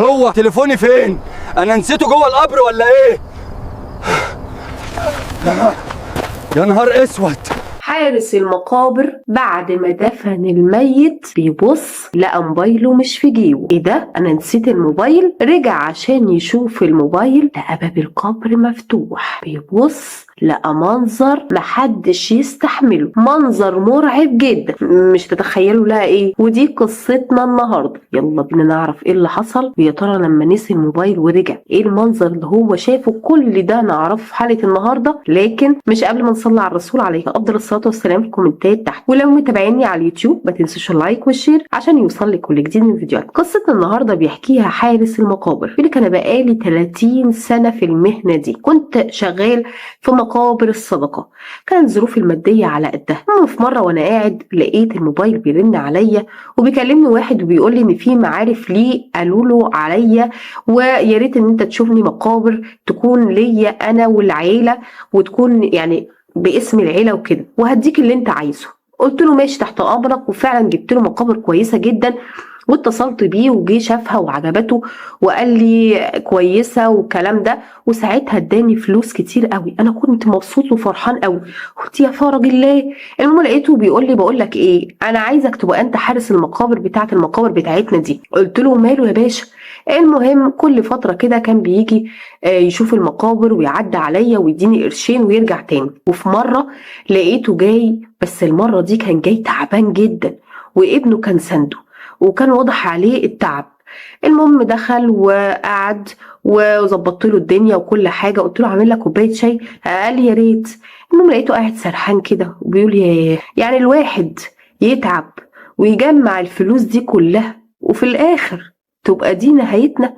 هو تليفوني فين؟ انا نسيته جوه القبر ولا ايه؟ يا نهار اسود. حارس المقابر بعد ما دفن الميت بيبص لقى موبايله مش في جيبه. ايه ده؟ انا نسيت الموبايل. رجع عشان يشوف الموبايل لقى باب القبر مفتوح. بيبص لقى منظر محدش يستحمله، منظر مرعب جدا مش تتخيلوا لها ايه. ودي قصتنا النهارده. يلا بينا نعرف ايه اللي حصل، ويا ترى لما نسي الموبايل ورجع ايه المنظر اللي هو شافه. كل ده نعرفه في حلقه النهارده، لكن مش قبل ما نصلي على الرسول عليه افضل الصلاه والسلام في الكومنتات تحت. ولو متابعيني على اليوتيوب ما تنسوش اللايك والشير عشان يوصل لك كل جديد من الفيديوهات. قصتنا النهارده بيحكيها حارس المقابر. بيقول لك انا بقالي 30 سنه في المهنه دي، كنت شغال في مقابر الصدقه، كانت ظروفي الماديه على قدها. في مره وانا قاعد لقيت الموبايل بيرن عليا وبيكلمني واحد وبيقول لي ان في معارف ليه قالوا له عليا ويا ريت ان انت تشوفني مقابر تكون ليا انا والعيله، وتكون يعني باسم العيله وكده، وهديك اللي انت عايزه. قلت له ماشي تحت امرك، وفعلا جبت له مقابر كويسه جدا، واتصلت بيه وجي شافها وعجبته وقال لي كويسه والكلام ده، وساعتها اداني فلوس كتير قوي. انا كنت مبسوط وفرحان قوي، قلت يا فرج الله. المهم لقيته بيقول لي بقول لك ايه، انا عايزك تبقى انت حارس المقابر بتاعه المقابر بتاعتنا دي. قلت له ماله يا باشا. المهم كل فتره كده كان بيجي يشوف المقابر ويعدي عليا ويديني قرشين ويرجع تاني. وفي مره لقيته جاي، بس المره دي كان جاي تعبان جدا وابنه كان سنده وكان واضح عليه التعب. المهم دخل وقعد وظبطت له الدنيا وكل حاجه. قلت له عامل لك كوبايه شاي؟ قال لي يا ريت. المهم لقيته قاعد سرحان كده وبيقول يا يعني الواحد يتعب ويجمع الفلوس دي كلها وفي الاخر تبقى دي نهايتنا.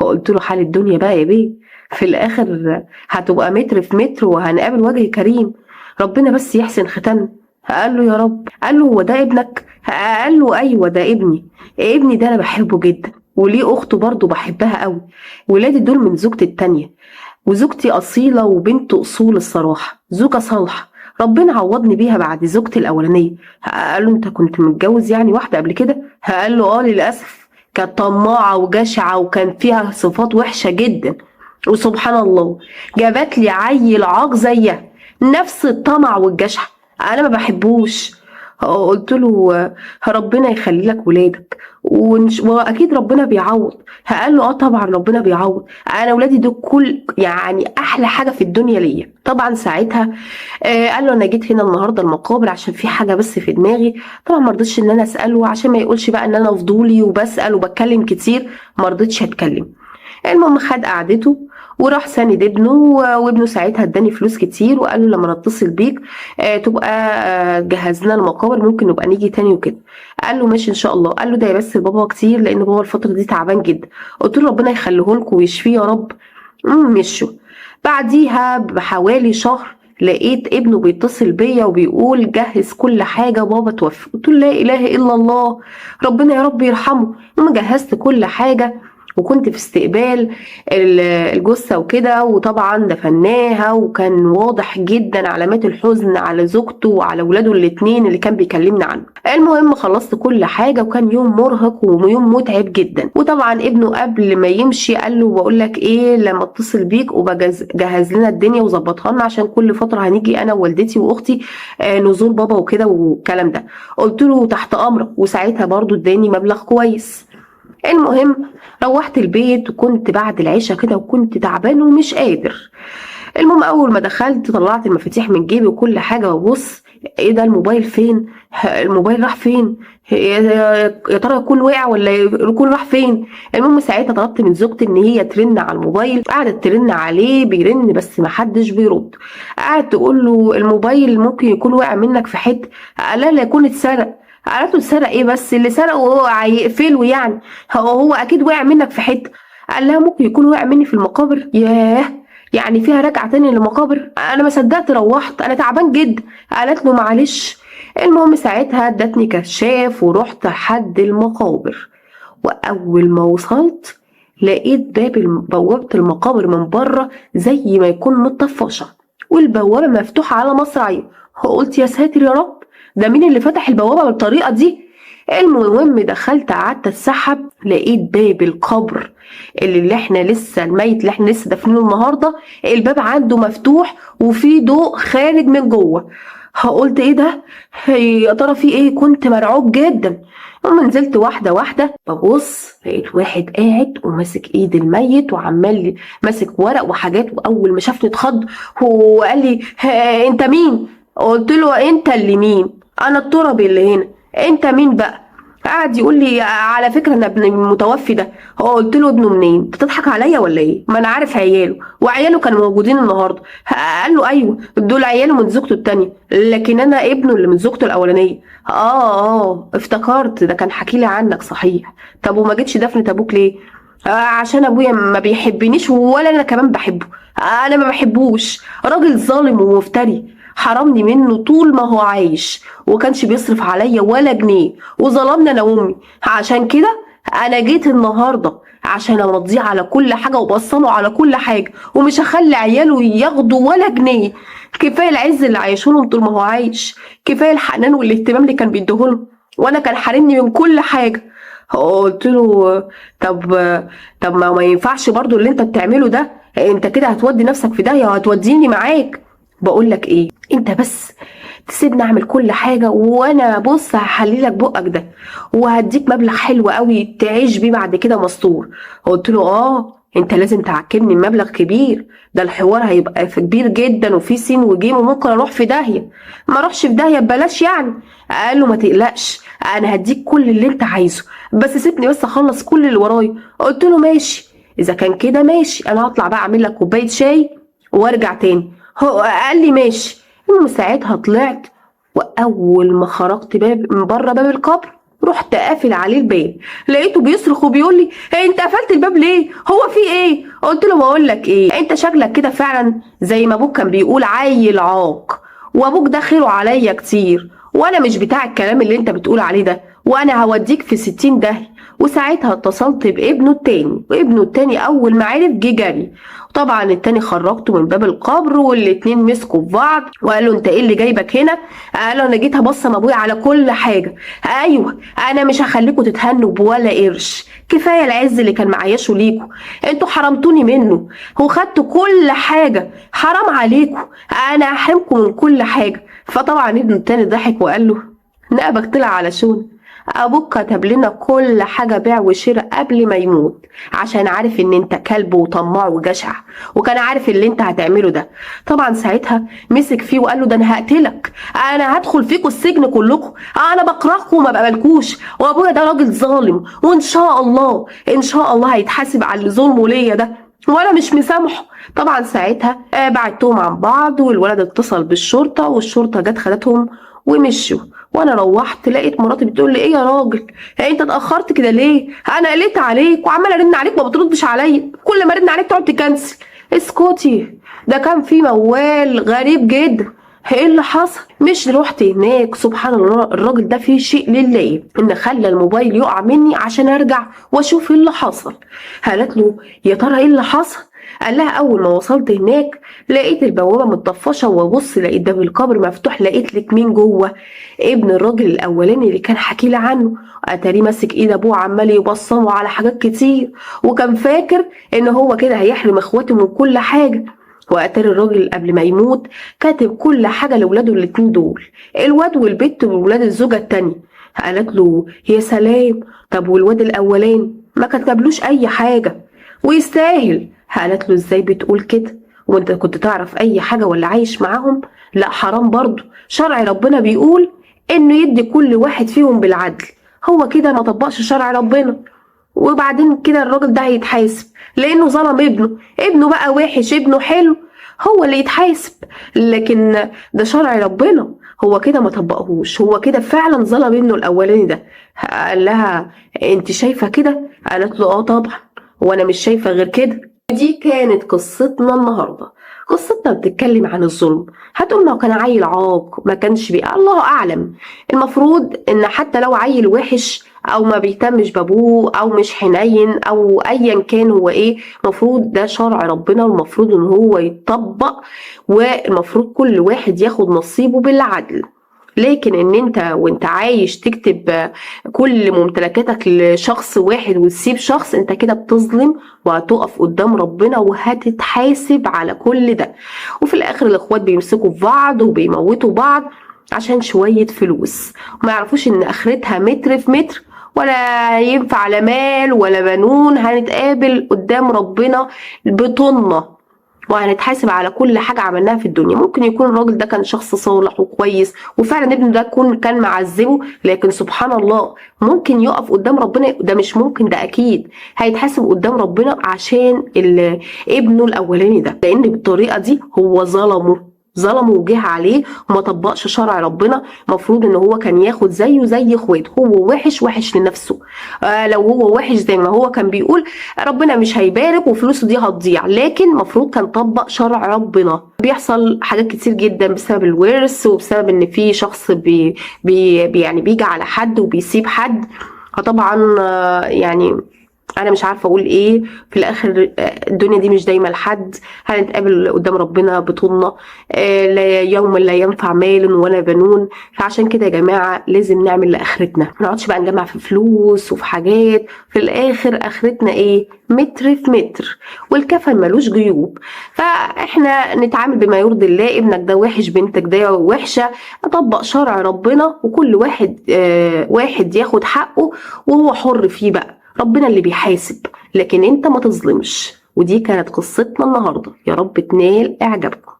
قلت له حال الدنيا بقى يا بيه، في الاخر هتبقى متر في متر وهنقابل وجه كريم، ربنا بس يحسن ختامنا. قال له يا رب. قال له هو ده ابنك؟ قال له ايوه ده ابني. ابني ده انا بحبه جدا، وليه اخته برضه بحبها قوي. ولادي دول من زوجتي التانية، وزوجتي اصيله وبنت اصول الصراحه، زوجه صالحه ربنا عوضني بيها بعد زوجتي الاولانيه. قال له انت كنت متجوز يعني واحده قبل كده؟ قال له اه للاسف، كانت طماعه وجشعه وكان فيها صفات وحشه جدا، وسبحان الله جابت لي عيل عاق زيها، نفس الطمع والجشع. انا ما بحبوش. قلت له ربنا يخلي لك ولادك واكيد ربنا بيعوض. قال له اه طبعا ربنا بيعوض، انا ولادي دول كل يعني احلى حاجه في الدنيا ليا. طبعا ساعتها قال له انا جيت هنا النهارده المقابر عشان في حاجه بس في دماغي. طبعا ما رضيتش ان انا اساله عشان ما يقولش بقى ان انا فضولي وبسال وبتكلم كتير، ما رضيتش اتكلم. المهم خد قعدته وراح ساند ابنه، وابنه ساعتها اداني فلوس كتير وقال له لما نتصل بيك تبقى جهزنا المقابر، ممكن نبقى نيجي تاني وكده. قال له ماشي ان شاء الله. قال له ده بس بابا كتير لان بابا الفتره دي تعبان جدا. قلت له ربنا يخليه لكم ويشفيه يا رب. مشوا. بعديها بحوالي شهر لقيت ابنه بيتصل بيا وبيقول جهز كل حاجه بابا توفى. قلت له لا اله الا الله، ربنا يا رب يرحمه. المهم جهزت كل حاجه وكنت في استقبال الجثة وكده، وطبعا دفناها وكان واضح جدا علامات الحزن على زوجته وعلى ولاده الاتنين اللي كان بيكلمنا عنه. المهم خلصت كل حاجة وكان يوم مرهق ويوم متعب جدا. وطبعا ابنه قبل ما يمشي قال له بقول لك ايه، لما اتصل بيك وبجهز لنا الدنيا وظبطها لنا عشان كل فترة هنيجي انا ووالدتي واختي نزور بابا وكده والكلام ده. قلت له تحت امرك، وساعتها برضو اداني مبلغ كويس. المهم روحت البيت وكنت بعد العشاء كده وكنت تعبان ومش قادر. المهم اول ما دخلت طلعت المفاتيح من جيبي وكل حاجه وبص ايه ده الموبايل فين؟ الموبايل راح فين؟ يا ترى يكون وقع ولا يكون راح فين؟ المهم ساعتها طلبت من زوجتي ان هي ترن على الموبايل. قعدت ترن عليه بيرن بس ما حدش بيرد. قعدت تقول له الموبايل ممكن يكون وقع منك في حته. قال لا يكون اتسرق. قالت له اتسرق ايه بس؟ اللي سرقه هو هيقفله يعني، هو اكيد وقع منك في حته. قال لها ممكن يكون وقع مني في المقابر. ياه، يعني فيها رجعه تاني للمقابر؟ انا ما صدقت روحت، انا تعبان جدا. قالت له معلش. المهم ساعتها ادتني كشاف ورحت لحد المقابر، واول ما وصلت لقيت بوابه المقابر من بره زي ما يكون متطفشه، والبوابه مفتوحه على مصراعيه. قلت يا ساتر يا رب، ده مين اللي فتح البوابه بالطريقه دي؟ المهم دخلت قعدت اتسحب، لقيت باب القبر اللي احنا لسه الميت اللي احنا لسه دافنينه النهارده الباب عنده مفتوح وفي ضوء خارج من جوه. قلت ايه ده؟ يا ترى في ايه؟ كنت مرعوب جدا. اما نزلت واحده واحده ببص لقيت واحد قاعد وماسك ايد الميت وعمال ماسك ورق وحاجات، واول ما شافني اتخض وقال لي انت مين؟ قلت له انت اللي مين؟ انا التربي اللي هنا. انت مين بقى؟ قعد يقول لي على فكره انا ابن المتوفي ده. قلت له ابنه منين؟ بتضحك عليا ولا ايه؟ ما انا عارف عياله وعياله كانوا موجودين النهارده. قال له ايوه دول عياله من زوجته التانيه، لكن انا ابنه اللي من زوجته الاولانيه. افتكرت ده كان حكي لي عنك صحيح. طب وما جيتش دفنة ابوك ليه؟ عشان ابويا ما بيحبنيش ولا انا كمان بحبه. انا ما بحبوش، راجل ظالم ومفتري، حرمني منه طول ما هو عايش وكانش بيصرف عليا ولا جنيه وظلمني انا وامي. عشان كده انا جيت النهارده عشان ارضيه على كل حاجه وبصله على كل حاجه، ومش هخلي عياله ياخدوا ولا جنيه. كفايه العز اللي عايشولهم طول ما هو عايش، كفايه الحنان والاهتمام اللي كان بيديهولهم، وانا كان حارمني من كل حاجه. قلت له طب ما ينفعش برضو اللي انت بتعمله ده، انت كده هتودي نفسك في داهيه وهتوديني معاك. بقول لك ايه، انت بس تسيبني اعمل كل حاجه وانا بص هحللك بقك ده وهديك مبلغ حلو قوي تعيش بيه بعد كده مستور. قلت له انت لازم تعكني مبلغ كبير، ده الحوار هيبقى كبير جدا وفي سين وجيم وممكن اروح في داهيه. ما اروحش في داهيه ببلاش يعني. قال له ما تقلقش انا هديك كل اللي انت عايزه، بس سيبني بس اخلص كل اللي ورايا. قلت له ماشي، اذا كان كده ماشي، انا هطلع بقى اعمل لك كوبايه شاي وارجع تاني. هو قال لي ماشي. المهم ساعتها طلعت، واول ما خرجت من بره باب القبر رحت قافل عليه الباب، لقيته بيصرخ وبيقول لي انت قفلت الباب ليه؟ هو في ايه؟ قلت له بقول لك ايه، انت شكلك كده فعلا زي ما ابوك كان بيقول عيل عاق، وابوك ده خيره عليا كتير، وانا مش بتاع الكلام اللي انت بتقول عليه ده، وانا هوديك في 60 داهيه. وساعتها اتصلت بابنه التاني، وابنه التاني اول ما عرف جه جري. طبعا التاني خرجته من باب القبر والاتنين مسكوا في بعض وقال له انت ايه اللي جايبك هنا؟ قال له انا جيت ابصم ابويا على كل حاجه. ايوه انا مش هخليكوا تتهنوا بولا قرش، كفايه العز اللي كان معيشه ليكوا، انتوا حرمتوني منه وخدتوا كل حاجه، حرام عليكوا، انا هحرمكم من كل حاجه. فطبعا ابنه التاني ضحك وقال له نقبك طلع على شون، ابوك كتب لنا كل حاجه بيع وشراء قبل ما يموت عشان عارف ان انت كلب وطماع وجشع، وكان عارف اللي انت هتعمله ده. طبعا ساعتها مسك فيه وقال له ده انا هقتلك، انا هدخل فيكوا السجن كلكم، انا بكرهكم وما بقبلكوش، وابويا ده راجل ظالم وان شاء الله ان شاء الله هيتحاسب على اللي ظلمه ليا ده وانا مش مسامحه. طبعا ساعتها بعدتهم عن بعض والولد اتصل بالشرطه والشرطه جت خدتهم ومشوا. وانا روحت لقيت مراتي بتقول لي ايه يا راجل انت اتاخرت كده ليه؟ انا قلت عليك وعماله ارن عليك ما بتردش عليا، كل ما ارن عليك تقعد تكنسل. اسكتي، ده كان في موال غريب جدا. ايه اللي حصل؟ مش رحت هناك سبحان الله الراجل ده فيه شيء لله ان خلى الموبايل يقع مني عشان ارجع واشوف ايه اللي حصل. قالت له يا ترى ايه اللي حصل؟ قال لها اول ما وصلت هناك لقيت البوابه متطفشه وابص لقيت باب القبر مفتوح، لقيت لك مين جوه؟ ابن الراجل الاولاني اللي كان حكي لي عنه، اتاريه ماسك ايد ابوه عمال يبصمه على حاجات كتير وكان فاكر ان هو كده هيحرم اخواته من كل حاجه. واتاري الراجل قبل ما يموت كاتب كل حاجه لاولاده الاتنين دول، الواد والبت وولاد الزوجه التانيه. قالت له يا سلام، طب والواد الاولاني ما كتبلوش اي حاجه ويستاهل. قالت له ازاي بتقول كده؟ وانت كنت تعرف اي حاجه ولا عايش معاهم؟ لا حرام برضو، شرع ربنا بيقول انه يدي كل واحد فيهم بالعدل، هو كده ما طبقش شرع ربنا، وبعدين كده الراجل ده هيتحاسب لانه ظلم ابنه بقى وحش ابنه حلو هو اللي يتحاسب، لكن ده شرع ربنا هو كده ما طبقهوش، هو كده فعلا ظلم ابنه الاولاني ده. قال لها انت شايفه كده؟ قالت له طبعا وانا مش شايفه غير كده. دي كانت قصتنا النهارده. قصتنا بتتكلم عن الظلم. هتقول ما كان عيل عاق ما كانش الله اعلم، المفروض ان حتى لو عيل وحش او ما بيهتمش بابوه او مش حنين او ايا كان هو ايه، المفروض ده شرع ربنا والمفروض ان هو يتطبق، والمفروض كل واحد ياخد نصيبه بالعدل. لكن ان انت وانت عايش تكتب كل ممتلكاتك لشخص واحد وتسيب شخص، انت كده بتظلم وهتقف قدام ربنا وهتتحاسب على كل ده. وفي الاخر الاخوات بيمسكوا في بعض وبيموتوا بعض عشان شوية فلوس، وما يعرفوش ان اخرتها متر في متر، ولا ينفع لا مال ولا بنون. هنتقابل قدام ربنا بطنة وهنتحاسب على كل حاجة عملناها في الدنيا. ممكن يكون الراجل ده كان شخص صالح وكويس وفعلا ابنه ده كان معذبه، لكن سبحان الله ممكن يقف قدام ربنا. ده مش ممكن، ده اكيد هيتحاسب قدام ربنا عشان ابنه الاولاني ده، لان بالطريقة دي هو ظلمه وجه عليه وما طبقش شرع ربنا. مفروض ان هو كان ياخد زيه زي اخواته. هو وحش لنفسه. لو هو وحش زي ما هو كان بيقول، ربنا مش هيبارك وفلوسه دي هتضيع، لكن مفروض كان طبق شرع ربنا. بيحصل حاجات كتير جدا بسبب الورث، وبسبب ان في شخص يعني بيجي على حد وبيسيب حد. فطبعا يعني انا مش عارفه اقول ايه في الاخر. الدنيا دي مش دايما لحد، هنتقابل قدام ربنا بطولنا. لا يوم لا ينفع مال ولا بنون. فعشان كده يا جماعه لازم نعمل لاخرتنا، ما نقعدش بقى نجمع في فلوس وفي حاجات. في الاخر اخرتنا ايه؟ متر في متر، والكفن ملوش جيوب. فاحنا نتعامل بما يرضي الله. ابنك ده وحش، بنتك ده وحشه، اطبق شرع ربنا، وكل واحد ياخد حقه وهو حر فيه بقى. ربنا اللي بيحاسب، لكن انت ما تظلمش. ودي كانت قصتنا النهارده، يا رب تنال اعجابكم.